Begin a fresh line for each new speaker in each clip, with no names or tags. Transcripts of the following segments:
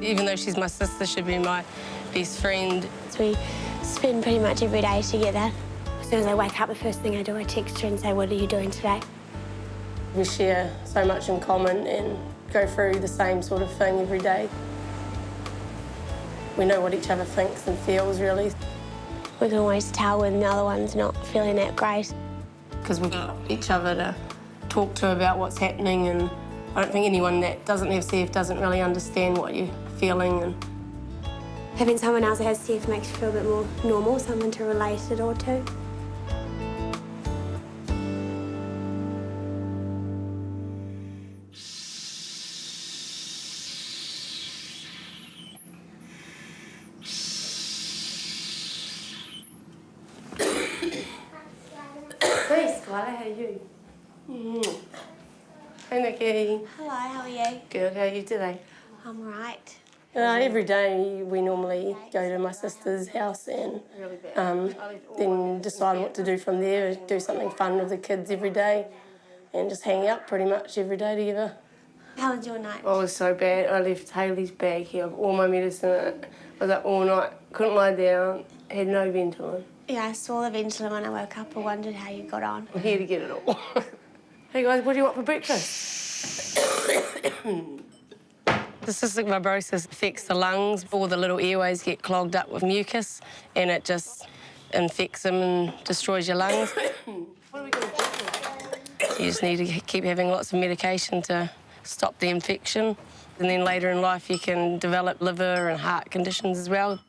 Even though she's my sister, she'd be my best friend.
So we spend pretty much every day together. As soon as I wake up, the first thing I do, I text her and say, what are you doing today?
We share so much in common and go through the same sort of thing every day. We know what each other thinks and feels, really.
We can always tell when the other one's not feeling that great.
Because we've got each other to talk to about what's happening, and I don't think anyone that doesn't have CF doesn't really understand what you're feeling. And
Having someone else that has CF makes you feel a bit more normal, someone to relate it all to.
Hey, Skylar, how are you? Hey, Nikki.
Hello, how are you?
Good, how are you today?
I'm all right.
Every day we normally go to my sister's house and then decide what to do from there, do something fun with the kids every day and just hang out pretty much every day together.
How was your night?
Oh, it was so bad. I left Hayley's bag here with all my medicine in it. I was up all night, couldn't lie down, had no Ventolin.
Yeah, I saw the Ventolin when I woke up. I wondered how you got on.
I'm here to get it all. Hey guys, what do you want for breakfast? The cystic fibrosis affects the lungs. All the little airways get clogged up with mucus and it just infects them and destroys your lungs. What are we going to do? You just need to keep having lots of medication to stop the infection. And then later in life you can develop liver and heart conditions as well.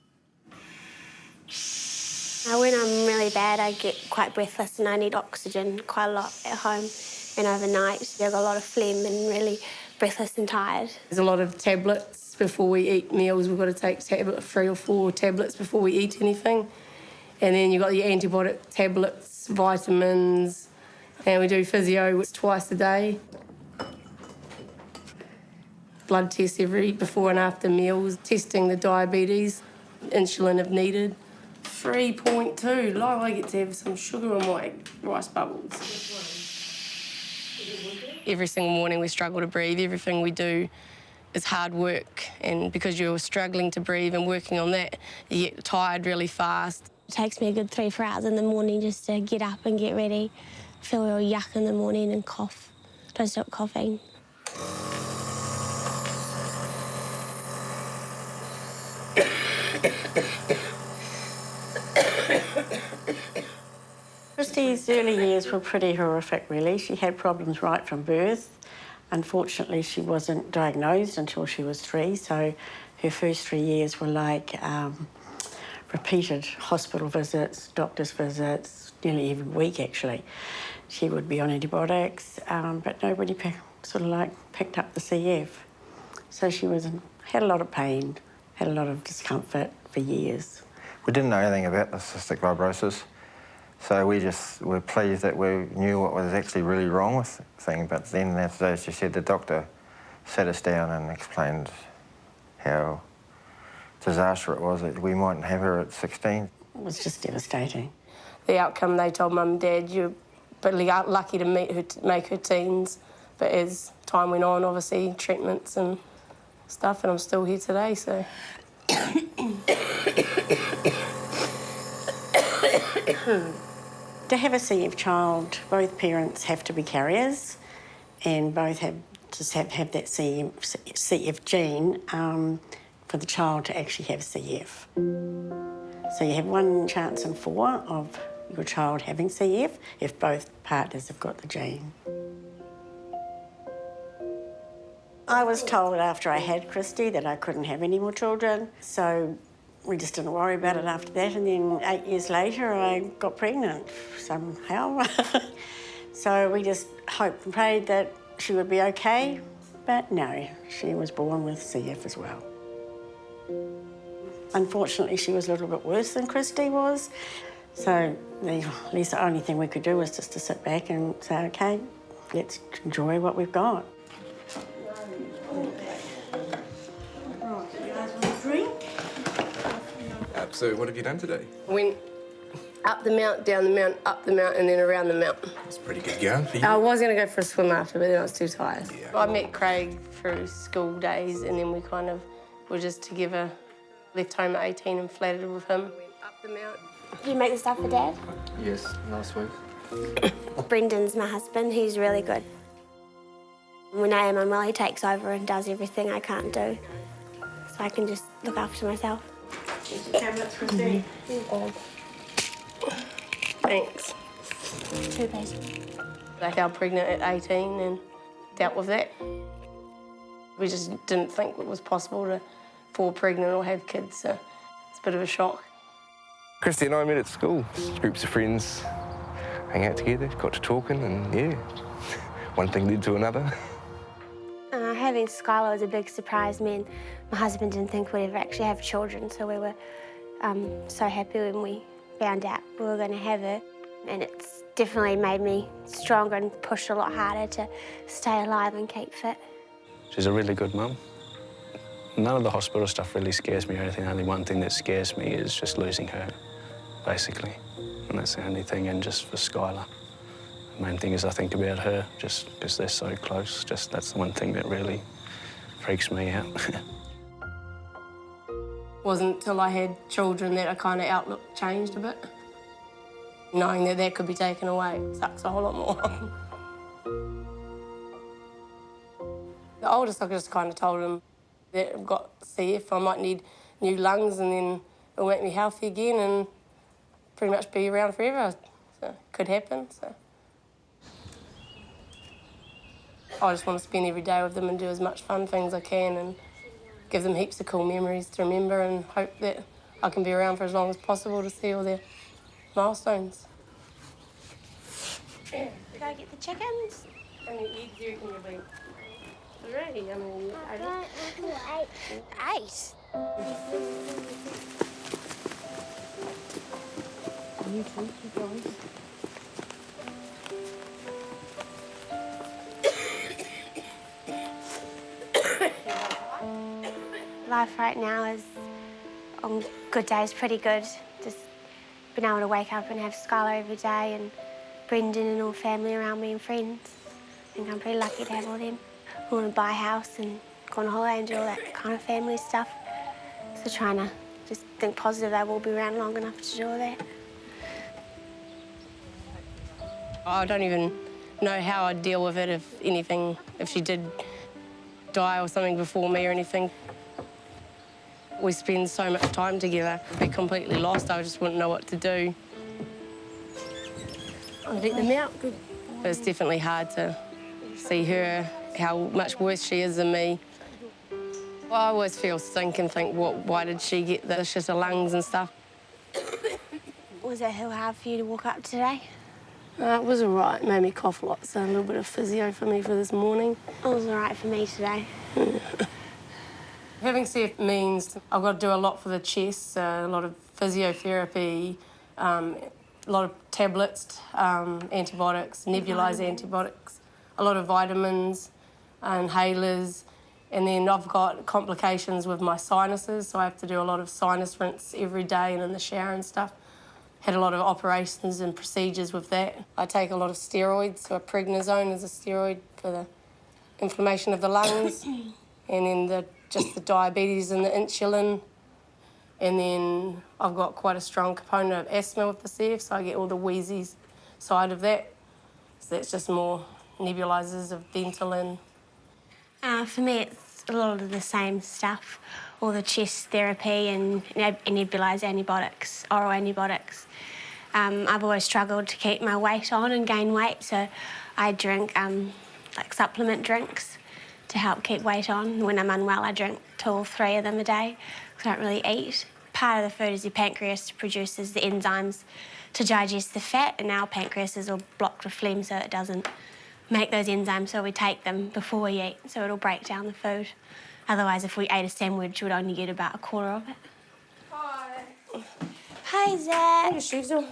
When I'm really bad, I get quite breathless and I need oxygen quite a lot at home. And overnight, I've got a lot of phlegm and really breathless and tired.
There's a lot of tablets before we eat meals. We've got to take 3 or 4 tablets before we eat anything. And then you've got your antibiotic tablets, vitamins, and we do physio twice a day. Blood tests before and after meals, testing the diabetes, insulin if needed. 3.2, like I get to have some sugar on my rice bubbles. Every single morning we struggle to breathe. Everything we do is hard work, and because you're struggling to breathe and working on that, you get tired really fast.
It takes me a good 3-4 hours in the morning just to get up and get ready. Feel real yuck in the morning and cough. Don't stop coughing.
Kristie's early years were pretty horrific, really. She had problems right from birth. Unfortunately, she wasn't diagnosed until she was 3, so her first 3 years were like repeated hospital visits, doctor's visits, nearly every week, actually. She would be on antibiotics, but nobody picked up the CF. So she had a lot of pain, had a lot of discomfort for years.
We didn't know anything about the cystic fibrosis. So we just were pleased that we knew what was actually really wrong with the thing. But then, as she said, the doctor sat us down and explained how disastrous it was that we mightn't have her at 16.
It was just devastating.
The outcome, they told Mum and Dad, you're really lucky to make her teens. But as time went on, obviously, treatments and stuff, and I'm still here today, so.
To have a CF child, both parents have to be carriers and both have that CF gene for the child to actually have CF. So you have 1 chance in 4 of your child having CF if both partners have got the gene. I was told after I had Kristie that I couldn't have any more children, so we just didn't worry about it after that, and then 8 years later I got pregnant somehow. So we just hoped and prayed that she would be okay, but no, she was born with CF as well. Unfortunately, she was a little bit worse than Kristie was, so at least the only thing we could do was just to sit back and say, okay, let's enjoy what we've got.
So what have you done today?
Went up the mount, down the mount, up the mount, and then around the mountain.
It's pretty good going for you.
I was going to go for a swim after, but then I was too tired.
Yeah.
I met Craig through school days, and then we kind of was just together. Left home at 18 and flatted with him. Up the mountain.
Do you make the stuff for Dad?
Yes, last week.
Brendan's my husband, he's really good. When I am unwell, he takes over and does everything I can't do. So I can just look after myself.
Tablets, Kristie.
Thanks.
2 days.
I fell pregnant at 18 and dealt with that. We just didn't think it was possible to fall pregnant or have kids, so it's a bit of a shock.
Kristie and I met at school. Groups of friends hang out together, got to talking, and yeah, one thing led to another.
Having Skylar was a big surprise. Me and my husband didn't think we'd ever actually have children, so we were so happy when we found out we were going to have her. And it's definitely made me stronger and pushed a lot harder to stay alive and keep fit.
She's a really good mum. None of the hospital stuff really scares me or anything. Only one thing that scares me is just losing her, basically. And that's the only thing, and just for Skylar. The main thing is I think about her, just because they're so close. Just that's the one thing that really freaks me out.
It wasn't until I had children that a kind of outlook changed a bit. Knowing that that could be taken away sucks a whole lot more. The oldest, I just kind of told him that I've got CF, I might need new lungs, and then it'll make me healthy again and pretty much be around forever. So it could happen. So I just want to spend every day with them and do as much fun things I can and give them heaps of cool memories to remember, and hope that I can be around for as long as possible to see all their milestones.
Go get the chickens.
How many eggs do you reckon you'll be? 3, I mean,
8. Life right now is, on good days, pretty good. Just being able to wake up and have Skylar every day, and Brendan and all family around me and friends. I think I'm pretty lucky to have all them. I want to buy a house and go on a holiday and do all that kind of family stuff. So trying to just think positive that we'll be around long enough to do all that.
I don't even know how I'd deal with it if she did die or something before me or anything. We spend so much time together. I'd be completely lost. I just wouldn't know what to do. I'll let them out. Good. But it's definitely hard to see her, how much worse she is than me. Well, I always feel sick and think, why did she get the shitter lungs and stuff?
Was it hard for you to walk up today?
It was all right. It made me cough a lot, so a little bit of physio for me for this morning.
It was all right for me today.
Having CF means I've got to do a lot for the chest, a lot of physiotherapy, a lot of tablets, antibiotics, nebulized antibiotics, a lot of vitamins, inhalers, and then I've got complications with my sinuses, so I have to do a lot of sinus rinse every day and in the shower and stuff. Had a lot of operations and procedures with that. I take a lot of steroids, so prednisone is a steroid for the inflammation of the lungs, and then just the diabetes and the insulin. And then I've got quite a strong component of asthma with the CF, so I get all the wheezy side of that. So that's just more nebulizers of Ventolin.
For me, it's a lot of the same stuff. All the chest therapy and nebulized antibiotics, oral antibiotics. I've always struggled to keep my weight on and gain weight, so I drink like supplement drinks to help keep weight on. When I'm unwell, I drink 2 or 3 of them a day because I don't really eat. Part of the food is your pancreas produces the enzymes to digest the fat, and our pancreas is all blocked with phlegm, so it doesn't make those enzymes, so we take them before we eat, so it'll break down the food. Otherwise, if we ate a sandwich, we'd only get about 1/4 of it.
Hi.
Hi, Zach.
Hey, Shizel.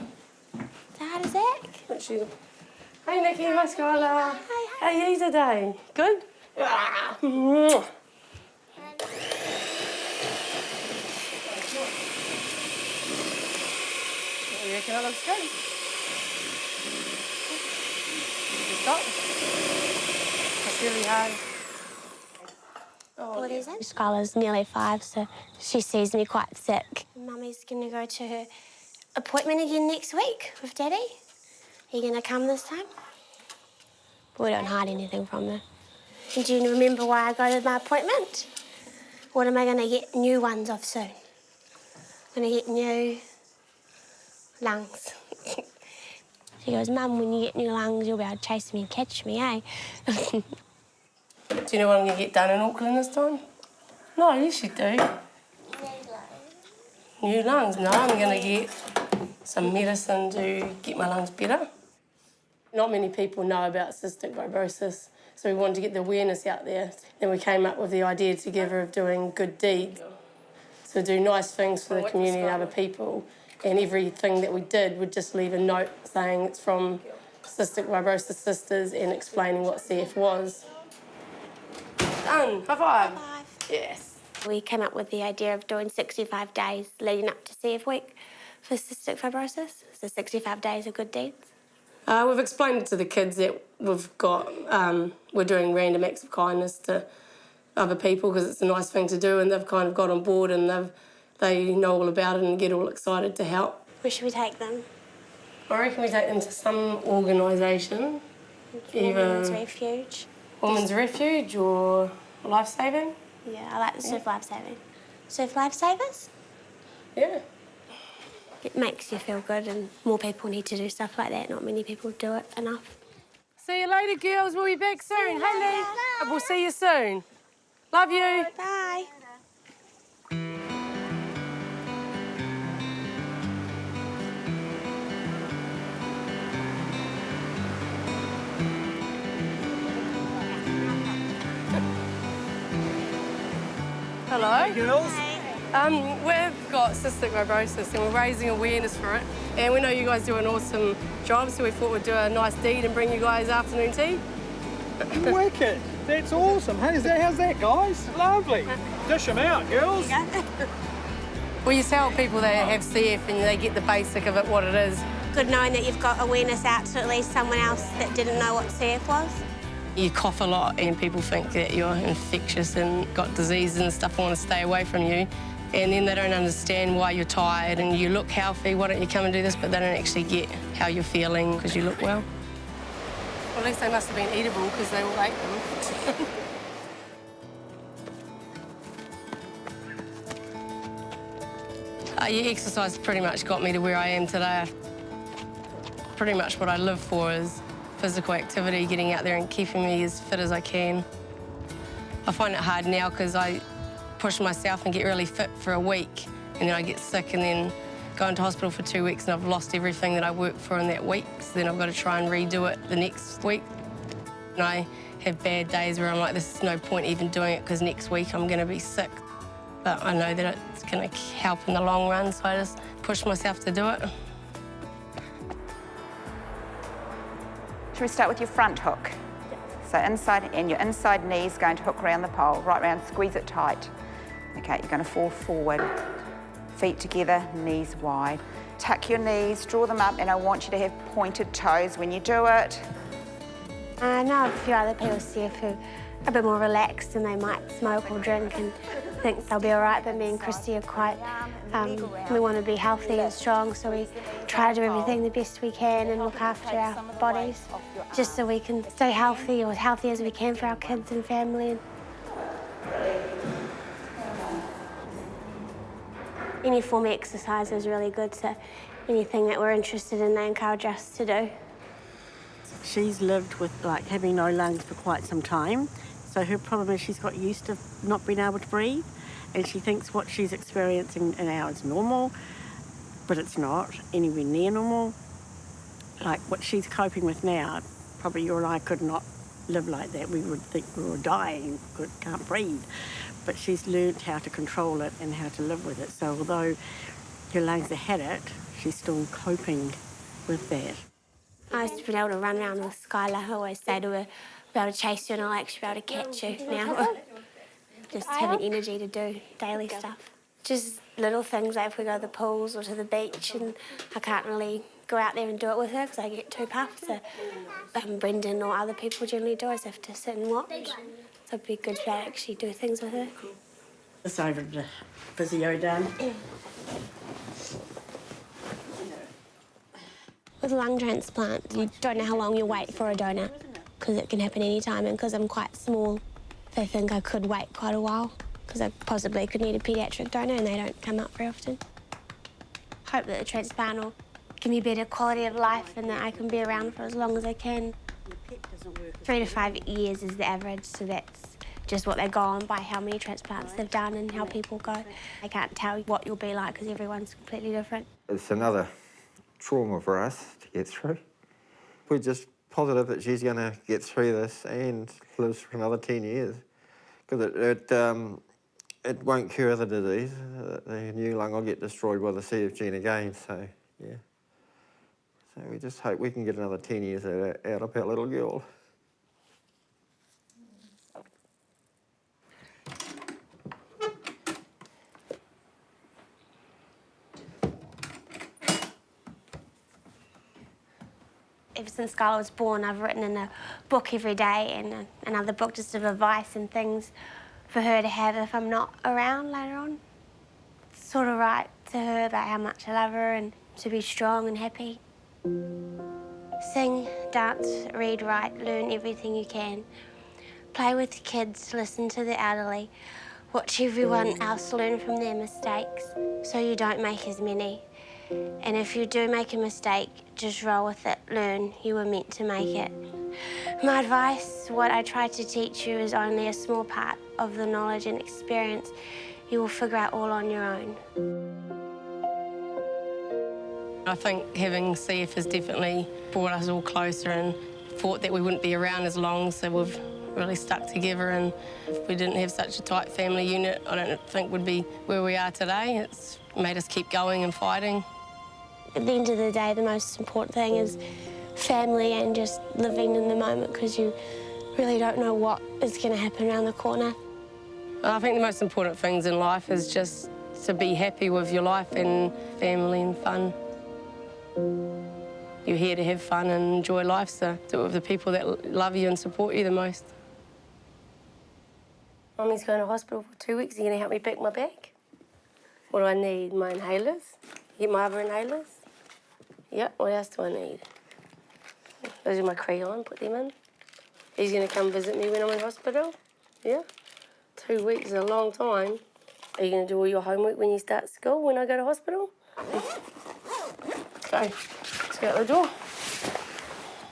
Say hi to Zach.
Hey, Shizel. Hey, Nikki. Hi, Skylar.
Hi.
How are you today? Good? Mwah. You reckon that looks good? Stop. That's really hard. Oh,
Look these in. Skylar's nearly 5, so she sees me quite sick. Mummy's going to go to her appointment again next week with Daddy. Are you going to come this time? We don't hide anything from her. And do you remember why I go to my appointment? What am I going to get new ones of soon? I'm going to get new lungs. She goes, Mum, when you get new lungs, you'll be able to chase me and catch me, eh?
Do you know what I'm going to get done in Auckland this time? No, yes you do. New lungs? No, I'm going to get some medicine to get my lungs better. Not many people know about cystic fibrosis, so we wanted to get the awareness out there. Then we came up with the idea together of doing good deeds. So do nice things for the community and other people, and everything that we did would just leave a note saying it's from Cystic Fibrosis Sisters and explaining what CF was. Done. High five.
High five.
Yes.
We came up with the idea of doing 65 days leading up to CF week for cystic fibrosis. So 65 days of good deeds.
We've explained to the kids that we're doing random acts of kindness to other people because it's a nice thing to do, and they've kind of got on board and they know all about it and get all excited to help.
Where should we take them?
I reckon we take them to some organisation.
Women's Refuge.
Women's Refuge or Lifesaving.
Yeah, I like the Surf Lifesaving. Surf Lifesavers?
Yeah.
It makes you feel good, and more people need to do stuff like that. Not many people do it enough.
See you later, girls. We'll be back soon. Hey, Lee. We'll see you soon. Love you.
Bye.
Hello.
Hey, girls.
We've got cystic fibrosis and we're raising awareness for it. And we know you guys do an awesome job, so we thought we'd do a nice deed and bring you guys afternoon tea.
Wicked. That's awesome. How's that, guys? Lovely. Dish them out, girls.
Well, you tell people that have CF and they get the basic of it, what it is.
Good knowing that you've got awareness out to at least someone else that didn't know what CF was.
You cough a lot and people think that you're infectious and got diseases and stuff and want to stay away from you. And then they don't understand why you're tired and you look healthy, why don't you come and do this? But they don't actually get how you're feeling because you look well. Well, at least they must have been eatable because they all ate them. Your exercise pretty much got me to where I am today. Pretty much what I live for is physical activity, getting out there and keeping me as fit as I can. I find it hard now because I push myself and get really fit for a week, and then I get sick and then go into hospital for 2 weeks and I've lost everything that I worked for in that week, so then I've got to try and redo it the next week. And I have bad days where I'm like, this is no point even doing it because next week I'm going to be sick. But I know that it's going to help in the long run, so I just push myself to do it.
Should we start with your front hook? So inside, and your inside knee is going to hook around the pole, right round, squeeze it tight. Okay, you're going to fall forward, feet together, knees wide. Tuck your knees, draw them up, and I want you to have pointed toes when you do it.
I know a few other people CF who are a bit more relaxed and they might smoke or drink and think they'll be all right, but me and Kristie are quite, we want to be healthy and strong, so we try to do everything the best we can and look after our bodies, just so we can stay healthy or as healthy as we can for our kids and family. Any form of exercise is really good, so anything that we're interested in, they encourage us to do.
She's lived with having no lungs for quite some time, so her problem is she's got used to not being able to breathe, and she thinks what she's experiencing now is normal, but it's not anywhere near normal. Like what she's coping with now, probably you and I could not live like that. We would think we were dying, can't breathe. But she's learnt how to control it and how to live with it. So although her lungs have had it, she's still coping with that.
I used to be able to run around with Skylar. I always say to her, be able to chase you and I'll actually be able to catch you now. Just having energy to do daily stuff. Just little things, like if we go to the pools or to the beach and I can't really go out there and do it with her because I get too puffed. So Brendan or other people generally do. I just have to sit and watch. it'd be good to actually do things with her.
This over the physio done.
With a lung transplant, you don't know how long you'll wait for a donor because it can happen any time, and because I'm quite small, they think I could wait quite a while because I possibly could need a paediatric donor and they don't come up very often. Hope that the transplant will give me better quality of life and that I can be around for as long as I can. 3 to 5 years is the average, so that's just what they go on by how many transplants they've done and how people go. I can't tell what you'll be like because everyone's completely different.
It's another trauma for us to get through. We're just positive that she's going to get through this and live for another 10 years because it won't cure the disease. The new lung will get destroyed by the CF gene again, so yeah. So we just hope we can get another 10 years out of our little girl.
Ever since Skylar was born, I've written in a book every day and another book just of advice and things for her to have if I'm not around later on. Sort of write to her about how much I love her and to be strong and happy. Sing, dance, read, write, learn everything you can. Play with the kids, listen to the elderly. Watch everyone else learn from their mistakes so you don't make as many. And if you do make a mistake, just roll with it, learn, you were meant to make it. My advice, what I try to teach you is only a small part of the knowledge and experience you will figure out all on your own.
I think having CF has definitely brought us all closer and thought that we wouldn't be around as long, so we've really stuck together, and if we didn't have such a tight family unit, I don't think we'd be where we are today. It's made us keep going and fighting.
At the end of the day, the most important thing is family and just living in the moment because you really don't know what is going to happen around the corner.
I think the most important things in life is just to be happy with your life and family and fun. You're here to have fun and enjoy life, so do it with the people that love you and support you the most.
Mummy's going to hospital for 2 weeks. Are you going to help me pack my bag? What do I need? My inhalers? Get my other inhalers? Yep, what else do I need? Those are my crayon, put them in. He's going to come visit me when I'm in hospital? Yeah? 2 weeks is a long time. Are you going to do all your homework when you start school, when I go to hospital? Okay, let's go out the door.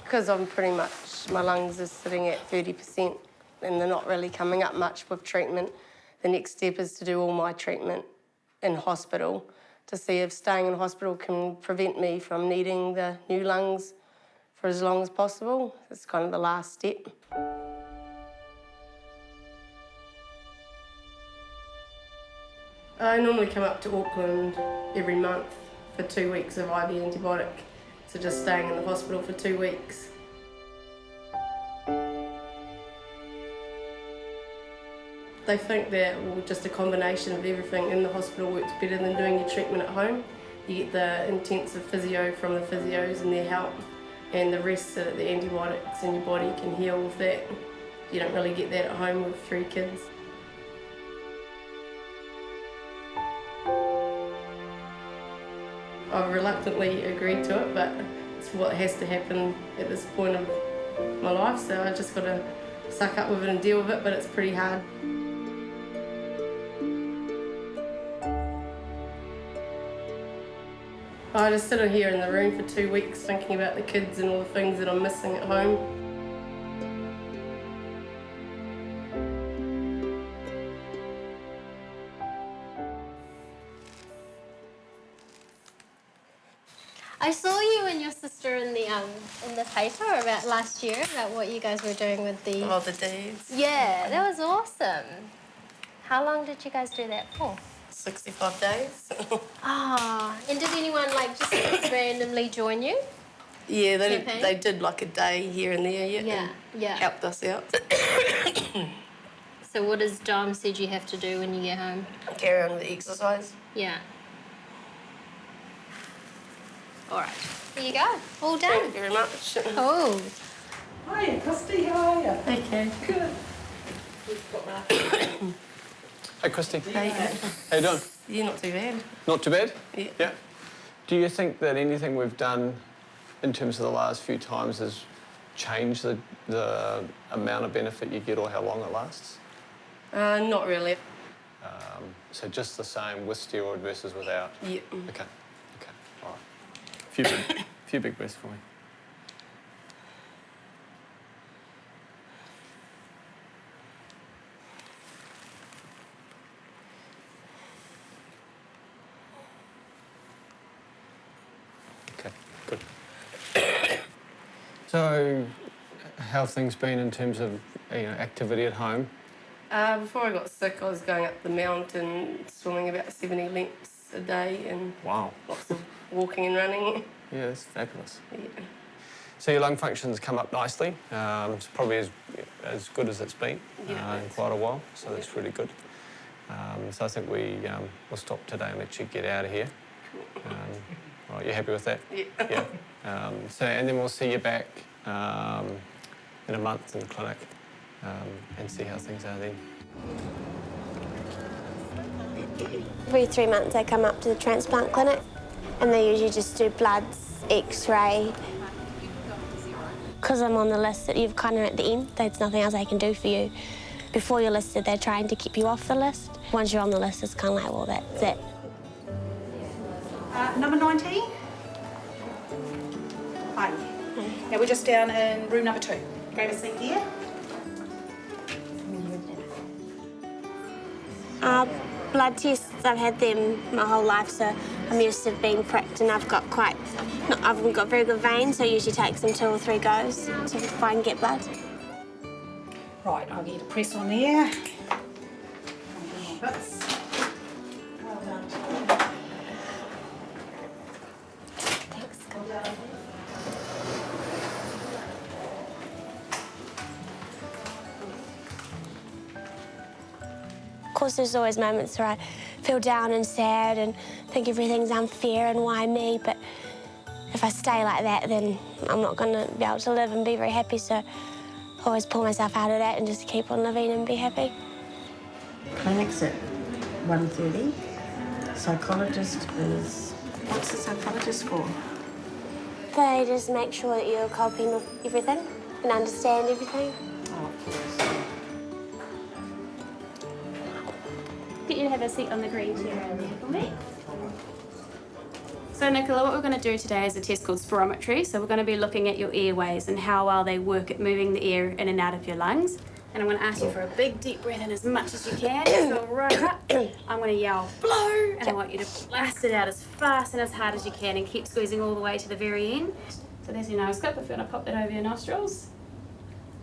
Because I'm pretty much, my lungs are sitting at 30% and they're not really coming up much with treatment. The next step is to do all my treatment in hospital to see if staying in hospital can prevent me from needing the new lungs for as long as possible. It's kind of the last step. I normally come up to Auckland every month for 2 weeks of IV antibiotic, so just staying in the hospital for 2 weeks. They think that just a combination of everything in the hospital works better than doing your treatment at home. You get the intensive physio from the physios and their help, and the rest of the antibiotics in your body can heal with that. You don't really get that at home with 3 kids. I've reluctantly agreed to it, but it's what has to happen at this point of my life, so I just got to suck up with it and deal with it, but it's pretty hard. I just sit here in the room for 2 weeks thinking about the kids and all the things that I'm missing at home.
I saw you and your sister in the paper about last year about what you guys were doing with the...
All the deeds.
Yeah, that was awesome. How long did you guys do that for?
65 days.
Ah, and did anyone just randomly join you?
Yeah, they did like a day here and there,
Yeah.
helped us out.
So what has Dom said you have to do when you get home?
Carry on with the exercise.
Yeah. All right. There you go. All done.
Thank you very much.
Oh.
Hi, Kristie, how are you?
Okay.
Good.
Hey, Kristie.
Hey,
How you doing?
you're not too bad.
Not too bad?
Yeah.
Yeah. Do you think that anything we've done in terms of the last few times has changed the amount of benefit you get or how long it lasts?
Not really.
So just the same with steroid versus without?
Yeah.
Okay. Okay. All right. Few big breaths for me. Okay, good. So, how have things been in terms of activity at home?
Before I got sick, I was going up the mountain, swimming about 70 lengths a day, and
Wow.
lots of walking and running.
Yeah, that's fabulous.
Yeah.
So your lung function's come up nicely. It's probably as good as it's been in quite a while, so that's really good. So I think we'll stop today and let you get out of here. Right, you happy with that?
Yeah.
Yeah. And then we'll see you back in a month in the clinic and see how things are then.
Every 3 months I come up to the transplant clinic and they usually just do bloods, x-ray. Because I'm on the list that you've kind of at the end, there's nothing else I can do for you. Before you're listed, they're trying to keep you off the list. Once you're on the list, it's kind of like, well, that's it.
Number 19. Hi. Now we're just down in room number 2. Grab a seat here.
Blood tests, I've had them my whole life, so I'm used to being pricked, and I've got I've got very good veins, so it usually takes them 2 or 3 goes to try and get blood.
Right, I'll get you to press on there.
Of course, there's always moments where I feel down and sad and think everything's unfair and why me, but if I stay like that, then I'm not going to be able to live and be very happy, so I always pull myself out of that and just keep on living and be happy.
Clinic's at 1:30. Psychologist is... What's the psychologist for?
They just make sure that you're coping with everything and understand everything.
Oh, of course.
Get you to have a seat on the green chair around there for me. So Nicola, what we're going to do today is a test called spirometry. So we're going to be looking at your airways and how well they work at moving the air in and out of your lungs. And I'm going to ask you for a big deep breath in as much as you can. So right up, I'm going to yell blow, and I want you to blast it out as fast and as hard as you can and keep squeezing all the way to the very end. So there's your nose clip, if you want to pop that over your nostrils.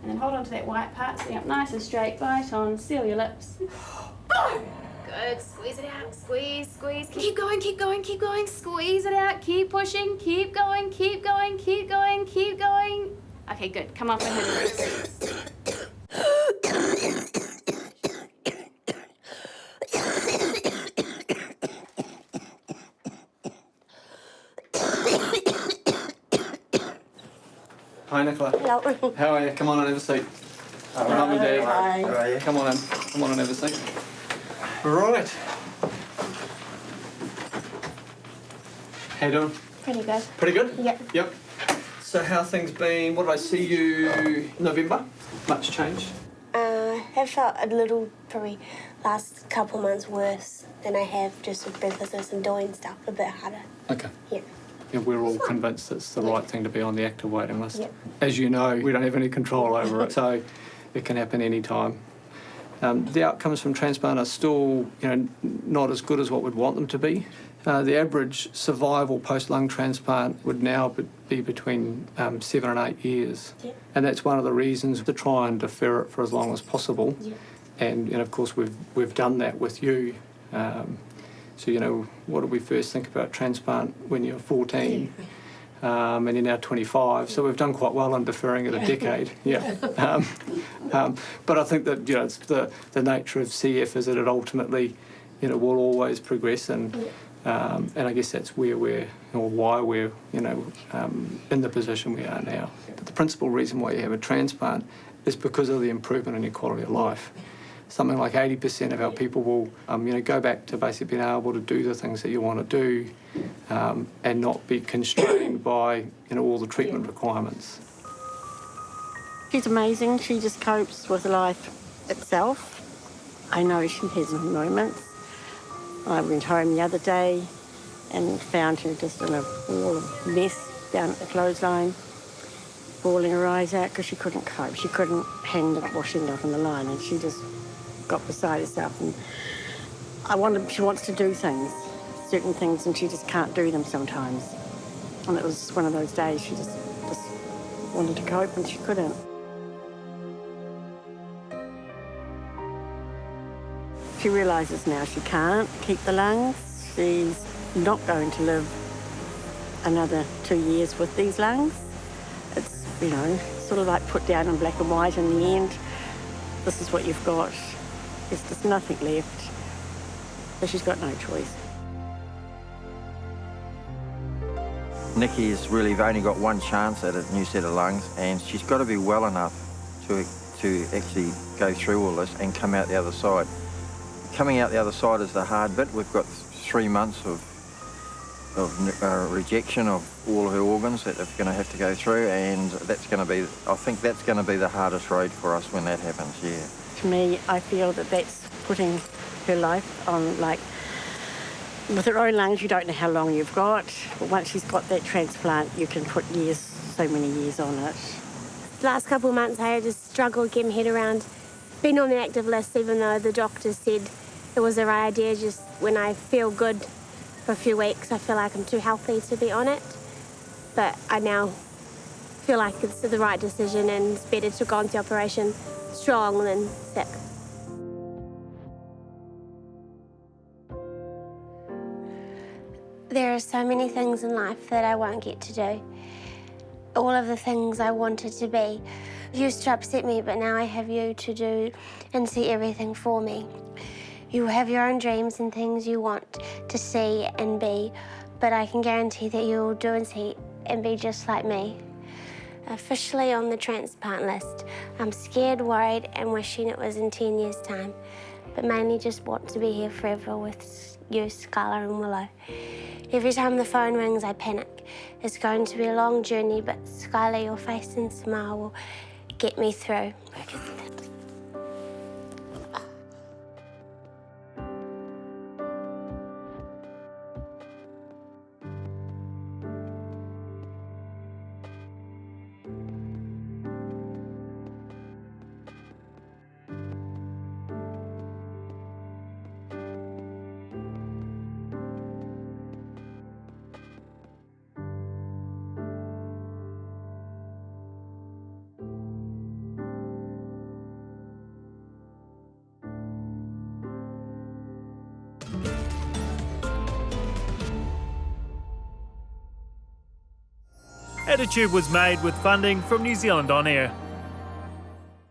And then hold on to that white part, sitting up nice and straight, bite on, seal your lips. Blow! Good, squeeze it out, squeeze, squeeze, keep going, keep going, keep going, squeeze it out, keep pushing, keep going, keep going, keep going, keep going. Okay, good, come up and hit it.
Hi, Nicola.
Hello.
How are you? Come on and have a seat. Mum and Dad.
Hi.
How are you?
Come on and have a seat. Right. How you doing?
Pretty good.
Pretty good?
Yep.
Yep. So how things been? What did I see you November? Much change?
I've felt a little, probably last couple months worse than I have just with businesses and doing stuff a bit harder.
Okay.
Yeah.
Yeah, we're all convinced it's the right thing to be on the active waiting list.
Yep.
As you know, we don't have any control over it, so it can happen any time. The outcomes from transplant are still, not as good as what we'd want them to be. The average survival post-lung transplant would now be between 7 and 8 years.
Yep.
And that's one of the reasons to try and defer it for as long as possible.
Yep.
And of course, we've done that with you. So, what did we first think about transplant when you're 14? And you're now 25, so we've done quite well on deferring it a decade. Yeah. But I think that it's the nature of CF is that it ultimately, will always progress, and I guess that's why we're, in the position we are now. But the principal reason why you have a transplant is because of the improvement in your quality of life.
something like 80% of our people will, go back to basically being able to do the things that you want to do and not be constrained by, all the treatment requirements.
She's amazing. She just copes with life itself. I know she has moments. I went home the other day and found her just in a wall of mess down at the clothesline, bawling her eyes out because she couldn't cope. She couldn't hang the washing up on the line, and she just got beside herself. And she wants to do things, certain things, and she just can't do them sometimes. And it was just one of those days she just wanted to cope and she couldn't. She realises now she can't keep the lungs. She's not going to live another 2 years with these lungs. It's, sort of like put down in black and white in the end. This is what you've got. There's just nothing left. So she's got no choice.
Nikki's really only got one chance at a new set of lungs, and she's got to be well enough to actually go through all this and come out the other side. Coming out the other side is the hard bit. We've got 3 months of rejection of all of her organs that are going to have to go through, and I think that's going to be the hardest road for us when that happens, yeah.
To me, I feel that that's putting her life on, with her own lungs, you don't know how long you've got, but once she's got that transplant, you can put so many years on it.
The last couple of months, I just struggled getting my head around being on the active list, even though the doctor said it was the right idea. Just when I feel good for a few weeks, I feel like I'm too healthy to be on it. But I now feel like it's the right decision, and it's better to go into the operation strong than sick. There are so many things in life that I won't get to do. All of the things I wanted to be used to upset me, but now I have you to do and see everything for me. You have your own dreams and things you want to see and be, but I can guarantee that you'll do and see and be just like me. Officially on the transplant list, I'm scared, worried, and wishing it was in 10 years' time, but mainly just want to be here forever with you, Skylar and Willow. Every time the phone rings, I panic. It's going to be a long journey, but Skylar, your face and smile will get me through.
Attitude was made with funding from New Zealand On Air.